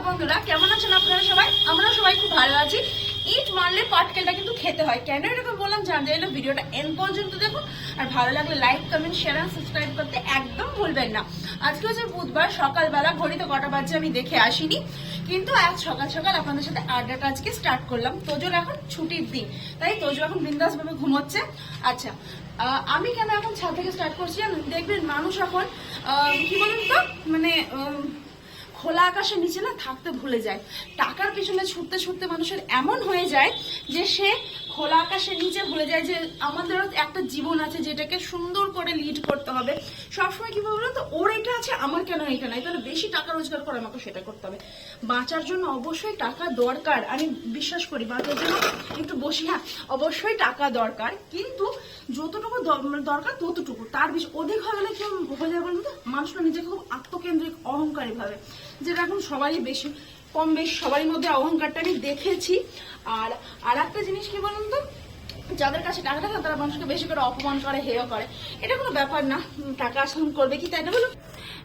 বন্ধুরা, কেমন আছেন আপনারা সবাই? আমরা সবাই খুব ভালো আছি। ইট মারলে পাটকেলটা কিন্তু খেতে হয়। কেন এরকম বললাম জানতে চাইলে ভিডিওটা এন্ড পর্যন্ত দেখুন, আর ভালো লাগলে লাইক, কমেন্ট, শেয়ার আর সাবস্ক্রাইব করতে একদম ভুলবেন না। আজকে হচ্ছে বুধবার, সকালবেলা ঘড়িতে কটা বাজছে আমি দেখে আসিনি, কিন্তু আজ সকাল সকাল আপনাদের সাথে আড্ডাটা আজকে স্টার্ট করলাম। তোজোর এখন ছুটির দিন, তাই তোজো এখন বিন্দাস ভাবে ঘুমোচ্ছে। আচ্ছা, আমি কেন এখন ছাদ থেকে স্টার্ট করছি দেখবেন, মানুষ এখন কি বলুন তো, মানে খোলা আকাশের নিচে না থাকতে ভুলে যায়। টাকার পিছনে ছুটতে ছুটতে মানুষের এমন হয়ে যায় যে সে খোলা আকাশের নিচে ভুলে যায় যে আমাদেরও একটা জীবন আছে, যেটাকে সুন্দর করে লিড করতে হবে। সবসময় কি বলবো তো, ওর এটা আছে আমার কেন এটা নাই, তাহলে বেশি টাকা রোজগার করে আমাকে সেটা করতে হবে। বাঁচার জন্য অবশ্যই টাকা দরকার, আমি বিশ্বাস করি। বাঁচার জন্য একটু বসি, হ্যাঁ অবশ্যই টাকা দরকার, কিন্তু যতটুকু দরকার ততটুকু, তার বেশি অধিক হয়ে গেলে কি হয়ে যাবে বলুন তো, মানুষটা নিজেকে খুব আত্মকেন্দ্রিক, অহংকারী ভাবে, যেটা এখন সবাই বেশি কম বেশি সবারই মধ্যে অহংকারটা আমি দেখেছি। আর একটা জিনিস কি বলুন তো, যাদের কাছে টাকা থাকে তারা মানুষকে বেশি করে অপমান করে, হেয় করে। এটা কোনো ব্যাপার না, টাকা আসন করবে কি, তাই না বলুন?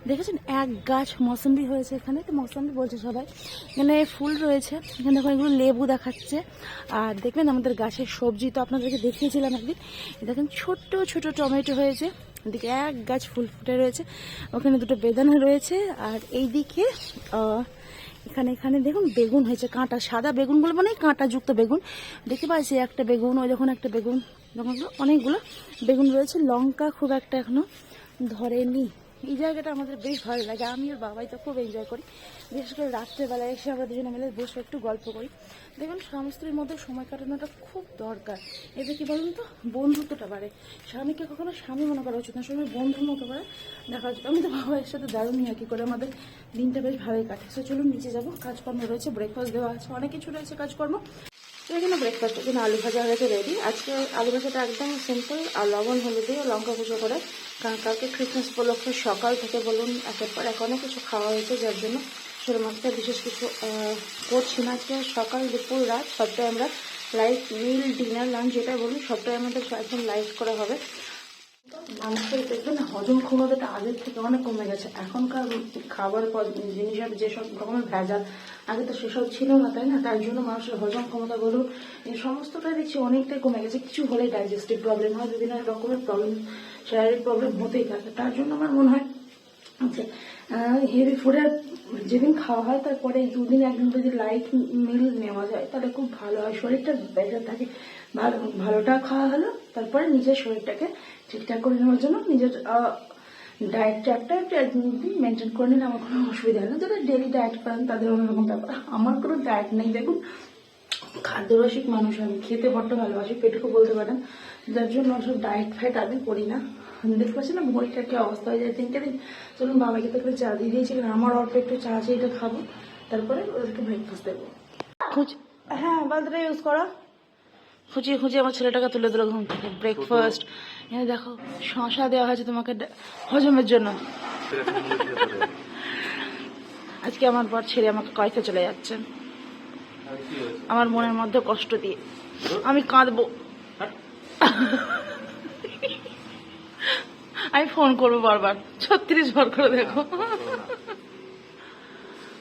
দেখেছেন এক গাছ মৌসম্বি হয়েছে এখানে, তো মৌসম্বি বলছে সবাই, এখানে ফুল রয়েছে। এখানে দেখুন এগুলো লেবু দেখাচ্ছে। আর দেখবেন আমাদের গাছের সবজি তো আপনাদেরকে দেখিয়েছিলাম একদিন, দেখেন ছোট্ট ছোট টমেটো হয়েছে। এদিকে এক গাছ ফুল ফুটে রয়েছে, ওখানে দুটো বেদানা রয়েছে। আর এইদিকে এখানে এখানে দেখুন বেগুন হয়েছে, কাঁটা সাদা বেগুনগুলো মানে কাঁটা যুক্ত বেগুন দেখতে পাচ্ছি। একটা বেগুন, ওই দেখুন একটা বেগুন, অনেকগুলো বেগুন রয়েছে। লঙ্কা খুব একটা এখনো ধরেনি। এই জায়গাটা আমাদের বেশ ভালো লাগে, আমি আর বাবাই তো খুব এনজয় করি। বিশেষ করে রাত্রেবেলায় এসে আমরা দুজনে মিলে বসে একটু গল্প করি। দেখুন স্বামী স্ত্রীর মধ্যে সময় কাটানোটা খুব দরকার। এতে কি বলুন তো, বন্ধুত্বটা বাড়ে। স্বামীকে কখনো স্বামী মনে করা উচিত না, সবাই বন্ধুর মতো করে দেখা উচিত। আমি তো বাবার সাথে দারুণই আর কি করে আমাদের দিনটা বেশ ভালোই কাটে। সো চলুন নিচে যাবো, কাজকর্ম রয়েছে, ব্রেকফাস্ট দেওয়া আছে, অনেক কিছু রয়েছে কাজকর্ম। তো এখানে ব্রেকফাস্টের জন্য আলু ভাজা হয়েছে রেডি। আজকে আলু ভাজাটা একদম সিম্পল, আর লবণ হলুদ দিয়ে লঙ্কা কুচো করে, কারণ কালকে ক্রিসমাস উপলক্ষে সকাল থেকে বলুন একের পর এক অনেক কিছু খাওয়া হয়েছে, যার জন্য সেরকম বিশেষ কিছু করছি না। আজকে সকাল দুপুর রাত সবটাই আমরা লাইট মিল, ডিনার, লাঞ্চ যেটা বলুন সবটাই আমাদের একদম লাইট করা হবে। মানুষের দেখবেন হজম ক্ষমতাটা আগের থেকে অনেক কমে গেছে। এখনকার খাবার জিনিসের যেসব রকমের ভেজাল, আগে তো সেসব ছিল না, তাই না? তার জন্য মানুষের হজম ক্ষমতা বলুন এই সমস্তটাই দেখছি অনেকটাই কমে গেছে। কিছু হলেই ডাইজেস্টিভ প্রবলেম হয়, বিভিন্ন রকমের প্রবলেম, শারীরিক প্রবলেম হতেই থাকে। তার জন্য আমার মনে হয় যে হেভি ফুডের যেদিন খাওয়া হয় তারপরে দুদিন একদিন যদি লাইট মিল নেওয়া যায় তাহলে খুব ভালো হয়, শরীরটা বেটার থাকে। ভালোটা খাওয়া হলো, তারপরে নিজের শরীরটাকে ঠিকঠাক করে নেওয়ার জন্য নিজের ডায়েটটা একটু একদিন মেনটেন করে নিলে আমার কোনো অসুবিধা হয় না। যারা ডেলি ডায়েট করেন তাদের অন্যরকম ব্যাপার, আমার কোনো ডায়েট নেই। দেখুন খাদ্যরসিক মানুষ, আমি খেতে বড্ড ভালোবাসি, পেটুকু বলতে পারেন, যার জন্য সব ডায়েট ফাইট আমি করি না। দেখতে পাচ্ছি না বড়িটার কি অবস্থা হয়ে যায় দিনকে দিন। চলুন বাবাকে তো একটু চা দিয়ে দিয়েছিলেন, আমার অল্প একটু চা আছে, এটা খাবো, তারপরে ওদেরকে ব্রেকফাস্ট দেবো। হ্যাঁ বালতিটা ইউজ করো। খুঁচিয়ে খুঁচিয়ে আমার ছেলেটাকে তুলে দিল ঘুম থেকে। ব্রেকফাস্ট এখানে দেখো, শশা দেওয়া হয়েছে তোমাকে হজমের জন্য। আজকে আমার বর ছেড়ে আমাকে কয়েকটা চলে যাচ্ছে, আমার মনের মধ্যে কষ্ট দিয়ে। আমি কাঁদবো, আমি ফোন করবো বারবার, 36 বার করে দেখো।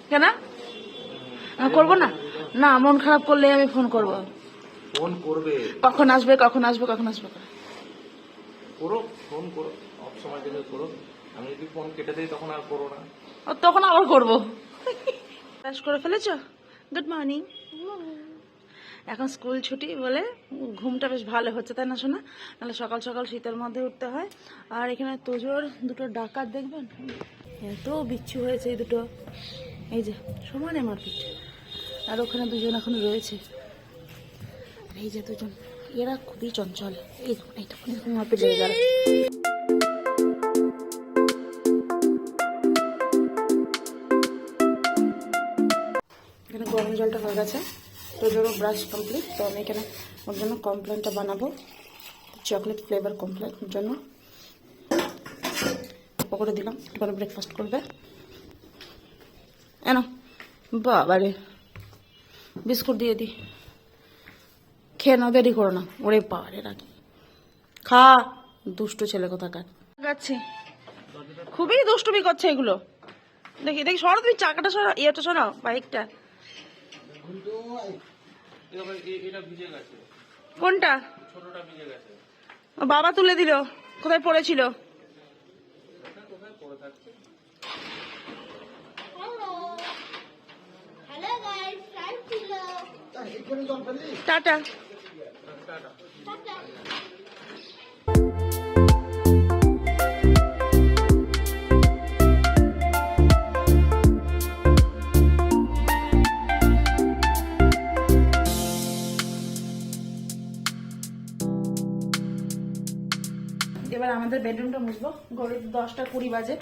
কেন করবো না? না মন খারাপ করলে আমি ফোন করবো। ফোন করবে, কখন আসবে কখন আসবে কখন আসবে করো, ফোন করো, অফ সময় দিলে করো। আমি যদি ফোন কেটে দিই তখন আর করো না, তখন আবার করবো। ব্রাশ করে ফেলেছ? Good morning. এখন স্কুল ছুটি বলে ঘুমটা বেশ ভালো হচ্ছে, তাই না শোনা? নাহলে সকাল সকাল শীতের মধ্যে উঠতে হয়। আর এখানে তোজোর দুটো ডাকাত দেখবেন, এত বিচ্ছু হয়েছে এই দুটো, এই যে সমানে মারপিট। আর ওখানে দুজন এখন রয়েছে, এই যে দুজন, এরা খুবই চঞ্চল। এই এইটা মারপিট লেগে গেল। এখানে গরম জলটা হয়ে গেছে, তোজোরও ব্রাশ কমপ্লিট। তো আমি এখানে ওর জন্য কমপ্লেনটা বানাবো, চকলেট ফ্লেভার কমপ্লেনের জন্য করে দিলাম। এবার ব্রেকফাস্ট করবে। এনো বাবারে, বিস্কুট দিয়ে দিই, খেয়ে নাও, দেরি করো না। ওরে বাবারে রাখি, খা, দুষ্টু ছেলে কোথাকার। যাচ্ছি, খুবই দুষ্টুমি করছে এগুলো। দেখি দেখি, সরো তুমি চাকাটা সরো, ইয়েটা সরো, বাইকটা। এটা ভিজে গেছে, কোনটা? ছোটটা ভিজে গেছে। ও বাবা তুলে দিল, কোথায় পড়েছিল? কোথায় পড়ে থাকছে? টাটা। এবার আমাদের বেডরুমটা মুছবো। ঘড়ির 10টা 20 বাজে।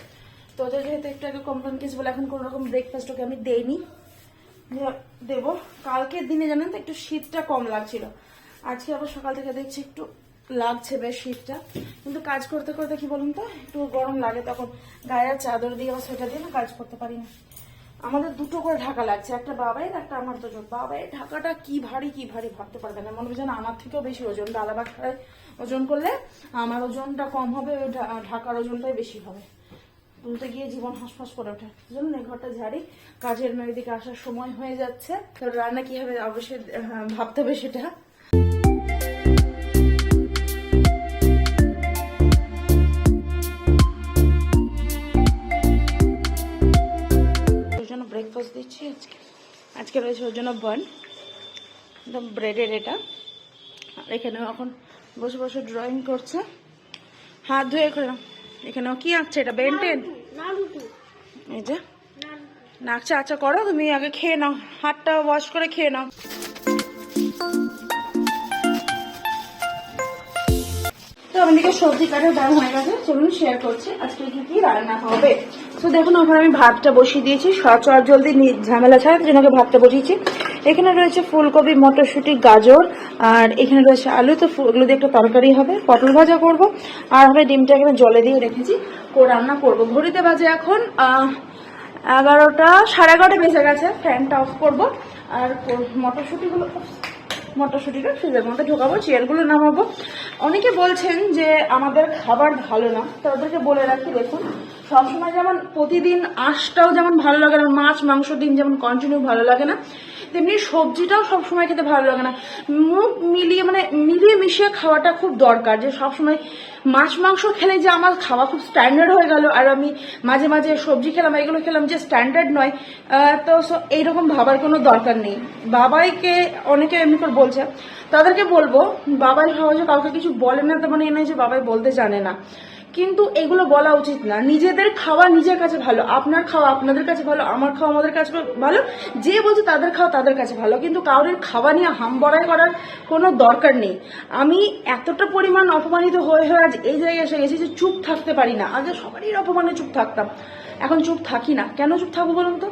তো ওদের যেহেতু একটু আগে কমপ্লেন কেস বলে এখন কোনো রকম ব্রেকফাস্ট ওকে আমি দেইনি, দেবো। কালকের দিনে জানেন তো একটু শীতটা কম লাগছিল, আজকে আবার সকাল থেকে দেখছি একটু লাগছে বেশ শীতটা। কিন্তু কাজ করতে করতে কি বলুন তো একটু গরম লাগে, তখন গায়ের চাদর দিয়ে বা সোয়েটার দিয়ে না কাজ করতে পারি না। আমাদের দুটো করে ঢাকা লাগছে, একটা বাবাইয়ের একটা আমার দুজন। বাবাইয়ের ঢাকাটা কি ভারী ভাবতে পারবে না, মনে হচ্ছে না আমার থেকেও বেশি ওজন। ডালাবাগ ছাড়াই ওজন করলে আমার ওজনটা কম হবে, ওই ঢাকার ওজনটাই বেশি হবে। তুলতে গিয়ে জীবন হাঁসফাঁস করে ওঠে। জানেন এই ঘরটা ঝাড়ি, কাজের মেয়ের দিকে আসার সময় হয়ে যাচ্ছে। তো রান্না কি হবে অবশ্যই ভাবতে হবে সেটা। ওর জন্য ব্রেকফাস্ট দিচ্ছি আজকে রয়েছে ওর জন্য বান, একদম ব্রেডের এটা। আর এখানেও এখন বসে বসে ড্রয়িং করছে, হাত ধুয়ে করে। এখানেও কি আঁকছে? এটা বেনটেন, এই যে নাকছে। আচ্ছা করো, তুমি আগে খেয়ে নাও, হাতটা ওয়াশ করে খেয়ে নাও। তো আমাদেরকে সবজি কাটার দাম হয়ে গেছে, চলুন শেয়ার করছি আজকে কি কি রান্না হবে। তো দেখুন ওখানে আমি ভাতটা বসিয়ে দিয়েছি, চট জলদি ঝামেলা ছাড়া, জন্য ভাতটা বসিয়েছি। এখানে রয়েছে ফুলকপি, মটরশুঁটি, গাজর, আর এখানে রয়েছে আলু। তো এগুলো দিয়ে একটা তরকারি হবে, পটল ভাজা করব, আর হবে ডিমটা এখানে জলে দিয়ে রেখেছি, রান্না করবো। ঘড়িতে বাজে এখন 11টা 11:30 বেজে গেছে। ফ্যানটা অফ করবো, আর মটরশুঁটিটা ফ্রিজের মধ্যে ঢোকাবো, চেয়ারগুলো নামাবো। অনেকে বলছেন যে আমাদের খাবার ভালো না, তো ওদেরকে বলে রাখি, দেখুন সবসময় যেমন প্রতিদিন আঁশটাও যেমন ভালো লাগে না, মাছ মাংস ডিম যেমন কন্টিনিউ ভালো লাগে না, তেমনি সবজিটাও সবসময় খেতে ভালো লাগে না। মুখ মিলিয়ে মিলিয়ে মিশিয়ে খাওয়াটা খুব দরকার। যে সবসময় মাছ মাংস খেলে যে আমার খাওয়া খুব স্ট্যান্ডার্ড হয়ে গেল, আর আমি মাঝে মাঝে সবজি খেলাম, এগুলো খেলাম, যে স্ট্যান্ডার্ড নয়। তো এইরকম ভাবার কোনো দরকার নেই। বাবাইকে অনেকে এমনি করে বলছে, তাদেরকে বলবো বাবাই সহজে কাউকে কিছু বলে না, তার মানে এই নয় যে বাবাই বলতে জানে না। কিন্তু এগুলো বলা উচিত না। নিজেদের খাওয়া নিজের কাছে ভালো, আপনার খাওয়া আপনাদের কাছে ভালো, আমার খাওয়া আমাদের কাছে ভালো। যে বলছে তাদের খাওয়া তাদের কাছে ভালো, কিন্তু কারোর খাওয়া নিয়ে হামবড়াই করার কোনো দরকার নেই। আমি এতটা পরিমাণ অপমানিত হয়ে আজ এই জায়গায় এসে গেছি যে চুপ থাকতে পারি না। আগে সবারই অপমানে চুপ থাকতাম, এখন চুপ থাকি না। কেন চুপ থাকবো বলুন তো,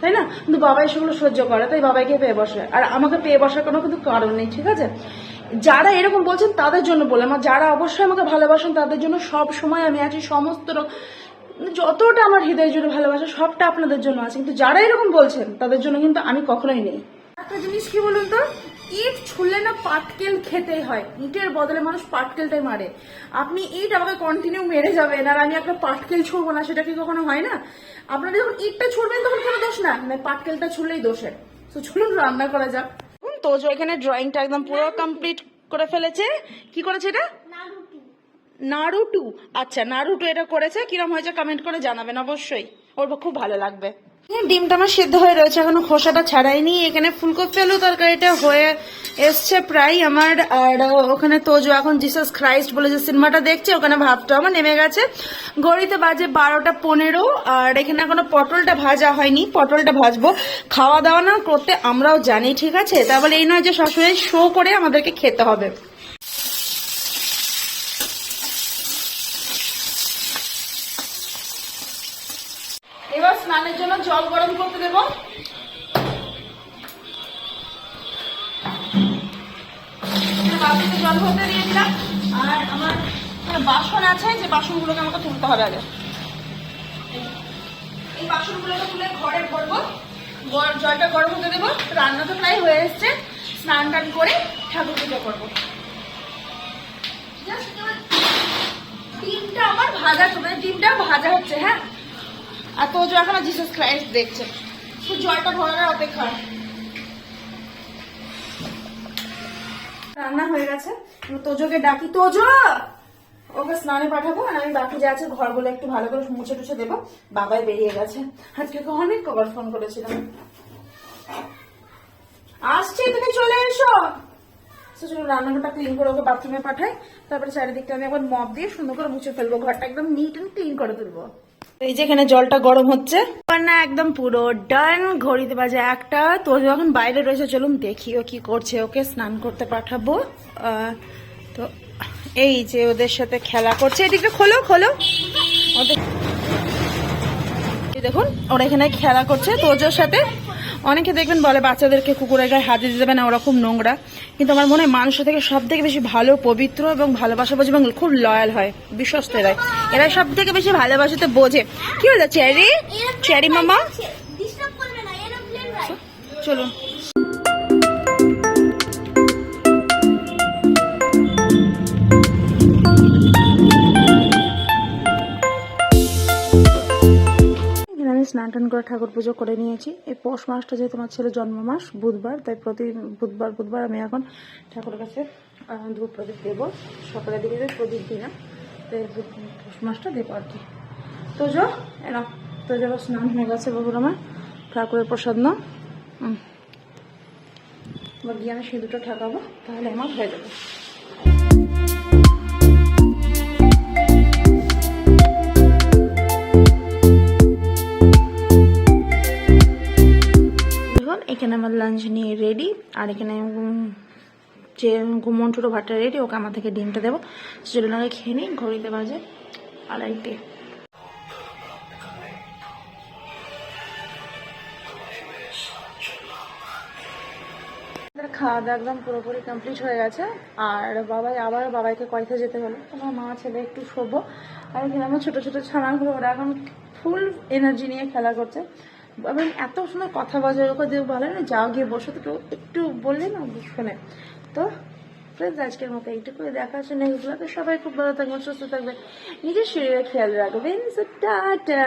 তাই না? কিন্তু বাবাই সেগুলো সহ্য করে, তাই বাবাইকে পেয়ে বসে। আর আমাকে পেয়ে বসার কোনো কিন্তু কারণ নেই, ঠিক আছে? যারা এরকম বলছেন তাদের জন্য বললাম, আর যারা অবশ্যই আমাকে ভালোবাসেন তাদের জন্য সব সময় আমি আছি। সমস্ত যতটা আমার হৃদয় জুড়ে ভালোবাসা সবটা আপনাদের জন্য আছে, কিন্তু যারা এরকম বলছেন তাদের জন্য কিন্তু আমি কখনোই নেই। একটা জিনিস কি বলুন তো, ইট ছুড়লে না পাটকেল খেতেই হয়। ইটের বদলে মানুষ পাটকেলটাই মারে। আপনি ইট আমাকে কন্টিনিউ মেরে যাবেন আর আমি একটা পাটকেল ছুড়বো না, সেটা কি কখনো হয় না? আপনারা যখন ইটটা ছুড়বেন তখন কোনো দোষ না, পাটকেলটা ছুড়লেই দোষের। তো চলুন রান্না করা যাক। তো এখানে ড্রয়িংটা একদম পুরো কমপ্লিট করে ফেলেছে। কি করেছে এটা? নারুটু। আচ্ছা নারুটু এটা করেছে, কিরম হয়েছে কমেন্ট করে জানাবেন অবশ্যই, ওর খুব ভালো লাগবে। ডিমটা আমার সিদ্ধ হয়ে রয়েছে, এখনো খোসাটা ছাড়াইনি। এখানে ফুলকপি আলু তরকারিটা হয়ে এসছে প্রায় আমার। আর ওখানে তোজো এখন জিসাস ক্রাইস্ট বলে যে সিনেমাটা দেখছে, ওখানে ভাতটা আমার নেমে গেছে। ঘড়িতে বাজে 12টা 15। আর এখানে এখনো পটলটা ভাজা হয়নি, পটলটা ভাজবো। খাওয়া দাওয়া না করতে আমরাও জানি, ঠিক আছে? তাহলে এই নয় যে সবসময় শো করে আমাদেরকে খেতে হবে। এবার স্নানের জন্য জল গরম করতে দেব। জল ভরতে দিয়ে দিলাম। আর আমার বাসন আছে, যে বাসনগুলোকে আমাকে তুলতে হবে আগে। এই বাসনগুলোকে তুলে ঘরে ভরবো, জলটা গরম হতে দেবো। রান্না তো প্রায় হয়ে এসছে, স্নান টান করে ঠাকুর পুজো করবো। ডিমটা আমার ভাজা, ডিমটা ভাজা হচ্ছে। হ্যাঁ, আর তোজো এখন জিসাস ক্রাইস্ট দেখছে, তো জলটা ভরার অপেক্ষা। রান্না হয়ে গেছে, তোজোকে ডাকি, তোজো ওকে স্নানে পাঠাবো, আর আমি বাকি যা আছে ঘরগুলো একটু ভালো করে মুছে টুছে দেবো। বাবাই বেরিয়ে গেছে, আজকে অনেক কবার ফোন করেছিলাম। আসছি, তুমি চলে এসো। চলো রান্নাঘরটা ক্লিন করে ওকে বাথরুমে পাঠাই, তারপরে চারিদিকটা আমি একবার মপ দিয়ে সুন্দর করে মুছে ফেলবো, ঘরটা একদম নিট এন্ড ক্লিন করে তুলবো। এই যে এখানে জলটা গরম হচ্ছে, রান্না একদম পুরো ডান। ঘড়িতে বাজে 1টা, তো যখন বাইরে রয়েছে চলুন দেখি ও কি করছে। ওকে স্নান করতে পাঠাবো। তো এই যে ওদের সাথে খেলা করছে, এদিকে খোলো খোলো ওদের, দেখুন ওরা এখানে খেলা করছে তোজোর সাথে। অনেকে দেখবেন বলে বাচ্চাদেরকে কুকুরের গায়ে হাত দিতে যাবে না, ওরা খুব নোংরা, কিন্তু আমার মনে হয় মানুষের থেকে সব থেকে বেশি ভালো, পবিত্র এবং ভালোবাসা বোঝে এবং খুব লয়াল হয়, বিশ্বস্ত এরাই। এরা সব থেকে বেশি ভালোবাসাতে বোঝে। কি হলো চেরি, চেরি মামা চলুন। আমি স্নান টান করে ঠাকুর পুজো করে নিয়েছি। এই পৌষ মাসটা যেহেতু আমার ছেলের জন্ম মাস, বুধবার, তাই প্রতি বুধবার আমি এখন ঠাকুরের কাছে ধূপ প্রদীপ দেবো। সকালের দিকে প্রদীপ দিই না, তাই পৌষ মাসটা দেবো আর কি। তোজো এরা, তোজো স্নান হয়ে গেছে বাবুর আমার, ঠাকুরের প্রসাদ না গিয়ে আমি সিঁদুরটা ঠাকাবো, তাহলে আমার হয়ে যাবে। এখানে আমার লাঞ্চ নিয়ে রেডি, আর এখানে যে মন্টুরো ভাতটা রেডি, ওকে আমার থেকে ডিমটা দেবো। সেজন্য আগে খেয়ে নিই, ঘড়িতে বাজে 2:30। খাওয়া দাওয়া একদম পুরোপুরি কমপ্লিট হয়ে গেছে, আর বাবাইকে কয়থা যেতে হলো। আমার মা ছেলে একটু শোবো, আর এখানে আমার ছোটো ছোটো ছানাগুলো ওরা এখন ফুল এনার্জি নিয়ে খেলা করছে। এবং এত সুন্দর কথা বলে, ওকে দিয়ে বলে না যাও গিয়ে বসো, তো একটু বললে না শোনে। তো ফ্রেন্ডস আজকের মতো এইটুকু, দেখা আসে নেক্সটগুলোতে। সবাই খুব ভালো থাকবেন, সুস্থ থাকবেন, নিজের শরীরে খেয়াল রাখবেন। টাটা।